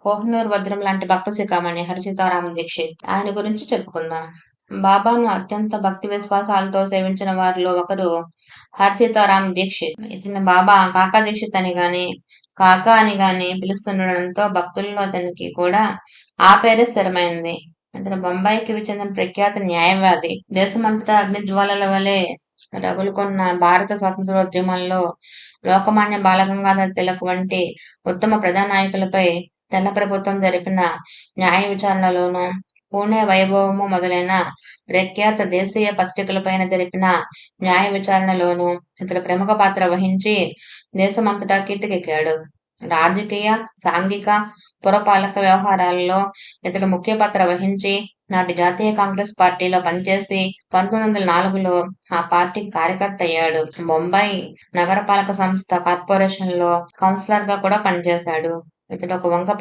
కోహినూర్ వజ్రం లాంటి భక్త శిఖామణి హరిసీతారామ దీక్షిత్. ఆయన గురించి చెప్పుకుందాం. బాబాను అత్యంత భక్తి విశ్వాసాలతో సేవించిన వారిలో ఒకరు హరిసీతారామ దీక్షిత్. ఇతని బాబా కాకా దీక్షిత్ అని గాని, కాకా అని గాని పిలుస్తుండడంతో భక్తుల్లో అతనికి కూడా ఆ పేరే స్థిరమైంది. ఇతను బొంబాయికి చెందిన ప్రఖ్యాత న్యాయవాది. దేశమంతటా అగ్నిజ్వాలల వలె రగులుకొన్న భారత స్వాతంత్ర్యోద్యమంలో లోకమాన్య బాలగంగాధర తిలక్ వంటి ఉత్తమ ప్రజానాయకులపై తెల్ల ప్రభుత్వం జరిపిన న్యాయ విచారణలోనూ, పూణె వైభవము మొదలైన ప్రఖ్యాత దేశీయ పత్రికలపైన జరిపిన న్యాయ విచారణలోనూ ఇతడు ప్రముఖ పాత్ర వహించి దేశమంతటా కీర్తికెక్కాడు. రాజకీయ, సాంఘిక, పురపాలక వ్యవహారాలలో ఇతడు ముఖ్య పాత్ర వహించి నాటి జాతీయ కాంగ్రెస్ పార్టీలో పనిచేసి 1904లో ఆ పార్టీ కార్యకర్త అయ్యాడు. బొంబాయి నగరపాలక సంస్థ కార్పొరేషన్లో కౌన్సిలర్ గా కూడా పనిచేశాడు. ఇతడు ఒక వంక